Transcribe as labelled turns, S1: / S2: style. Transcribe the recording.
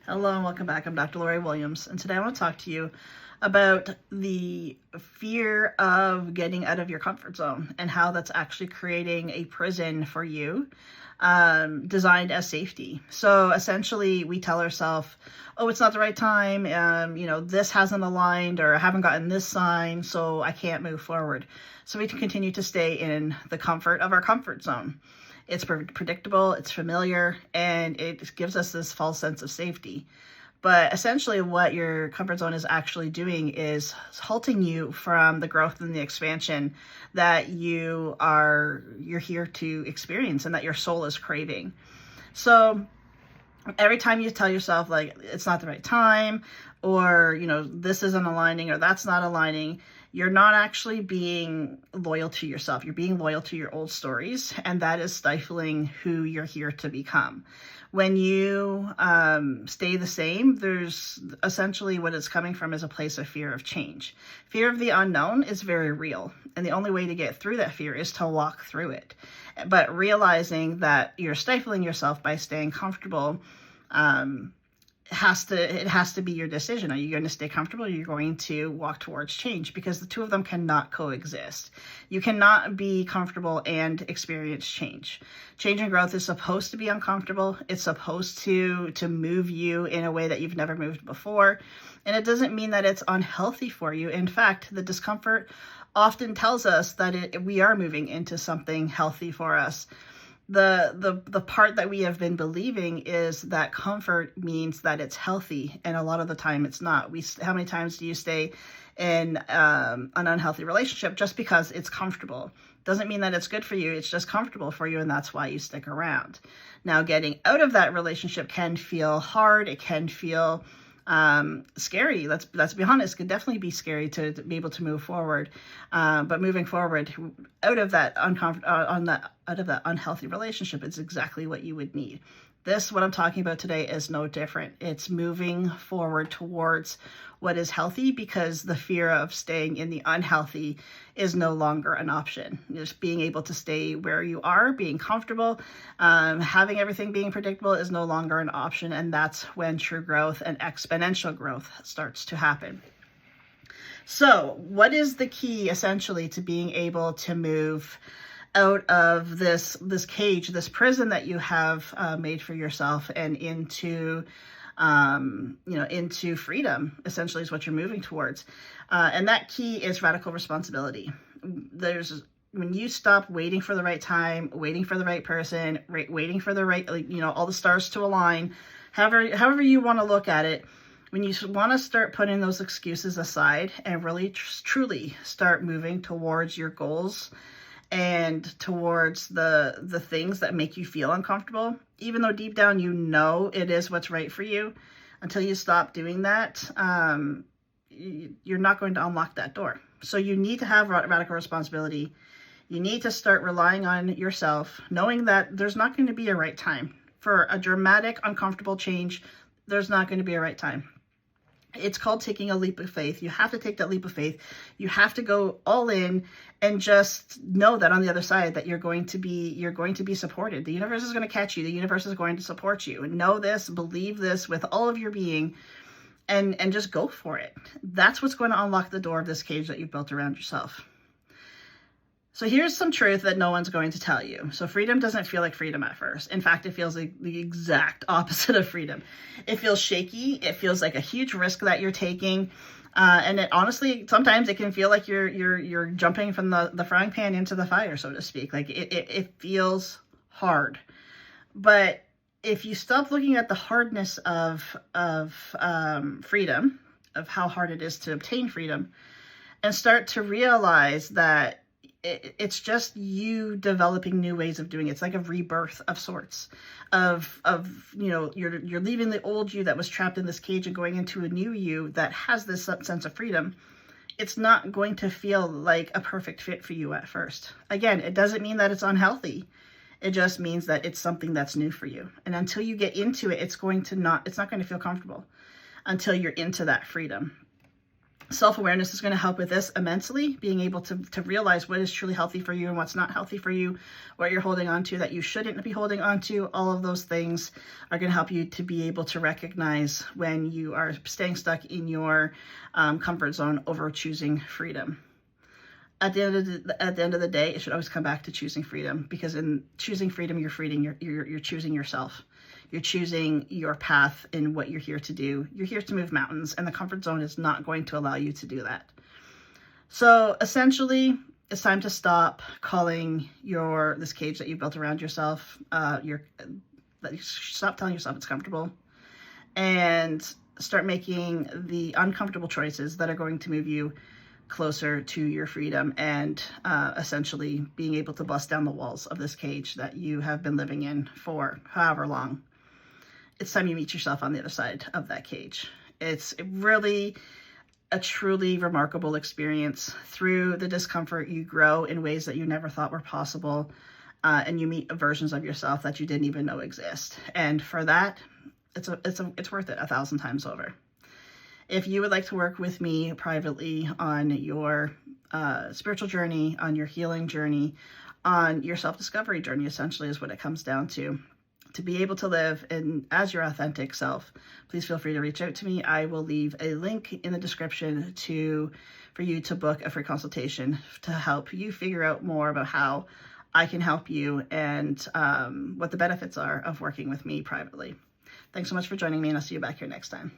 S1: Hello and welcome back. I'm Dr. Lori Williams, and today I want to talk to you about the fear of getting out of your comfort zone and how that's actually creating a prison for you, designed as safety. So essentially, we tell ourselves, oh, it's not the right time, this hasn't aligned, or I haven't gotten this sign, so I can't move forward. So we can continue to stay in the comfort of our comfort zone. It's predictable, it's familiar, and it gives us this false sense of safety. But essentially what your comfort zone is actually doing is halting you from the growth and the expansion that you're here to experience and that your soul is craving. So every time you tell yourself, like, it's not the right time, or, this isn't aligning, or that's not aligning, you're not actually being loyal to yourself. You're being loyal to your old stories, and that is stifling who you're here to become. When you stay the same, there's essentially what it's coming from is a place of fear of change. Fear of the unknown is very real, and the only way to get through that fear is to walk through it. But realizing that you're stifling yourself by staying comfortable, it has to be your decision. Are you going to stay comfortable, or are you going to walk towards change? Because the two of them cannot coexist. You cannot be comfortable and experience change. Change and growth is supposed to be uncomfortable. It's supposed to move you in a way that you've never moved before. And it doesn't mean that it's unhealthy for you. In fact, the discomfort often tells us that we are moving into something healthy for us. The part that we have been believing is that comfort means that it's healthy, and a lot of the time it's not. How many times do you stay in an unhealthy relationship just because it's comfortable? Doesn't mean that it's good for you. It's just comfortable for you, and that's why you stick around. Now, getting out of that relationship can feel hard. It can feel scary. Let's be honest. It could definitely be scary to be able to move forward. But moving forward out of that out of that unhealthy relationship is exactly what you would need. What I'm talking about today is no different. It's moving forward towards what is healthy, because the fear of staying in the unhealthy is no longer an option. Just being able to stay where you are, being comfortable, having everything being predictable is no longer an option. And that's when true growth and exponential growth starts to happen. So what is the key essentially to being able to move out of this cage, this prison that you have made for yourself, and into freedom, essentially, is what you're moving towards. And that key is radical responsibility. When you stop waiting for the right time, waiting for the right person, waiting for the right, all the stars to align, however you want to look at it, when you want to start putting those excuses aside and really truly start moving towards your goals and towards the things that make you feel uncomfortable, even though deep down it is what's right for you, until you stop doing that, you're not going to unlock that door. So you need to have radical responsibility. You need to start relying on yourself, knowing that there's not going to be a right time. For a dramatic, uncomfortable change, there's not going to be a right time. It's called taking a leap of faith. You have to take that leap of faith. You have to go all in and just know that on the other side that you're going to be supported. The universe is going to catch you. The universe is going to support you. And know this, believe this with all of your being, and just go for it. That's what's going to unlock the door of this cage that you've built around yourself. So here's some truth that no one's going to tell you. So freedom doesn't feel like freedom at first. In fact, it feels like the exact opposite of freedom. It feels shaky. It feels like a huge risk that you're taking. And it honestly, sometimes it can feel like you're jumping from the frying pan into the fire, so to speak. Like it feels hard. But if you stop looking at the hardness of freedom, of how hard it is to obtain freedom, and start to realize that it's just you developing new ways of doing it. It's like a rebirth of sorts you're leaving the old you that was trapped in this cage and going into a new you that has this sense of freedom. It's not going to feel like a perfect fit for you at first. Again, it doesn't mean that it's unhealthy. It just means that it's something that's new for you. And until you get into it, it's not going to feel comfortable until you're into that freedom. Self-awareness is going to help with this immensely, being able to realize what is truly healthy for you and what's not healthy for you, what you're holding on to that you shouldn't be holding on to. All of those things are going to help you to be able to recognize when you are staying stuck in your comfort zone over choosing freedom. At the end of the day, it should always come back to choosing freedom, because in choosing freedom, you're choosing yourself. You're choosing your path and what you're here to do. You're here to move mountains, and the comfort zone is not going to allow you to do that. So essentially, it's time to stop calling this cage that you built around yourself, stop telling yourself it's comfortable, and start making the uncomfortable choices that are going to move you closer to your freedom, and essentially being able to bust down the walls of this cage that you have been living in for however long. It's time you meet yourself on the other side of that cage. It's really a truly remarkable experience. Through the discomfort, you grow in ways that you never thought were possible, and you meet versions of yourself that you didn't even know exist. And for that, it's worth it 1,000 times over. If you would like to work with me privately on your spiritual journey, on your healing journey, on your self-discovery journey, essentially is what it comes down to be able to live as your authentic self, please feel free to reach out to me. I will leave a link in the description for you to book a free consultation to help you figure out more about how I can help you and what the benefits are of working with me privately. Thanks so much for joining me, and I'll see you back here next time.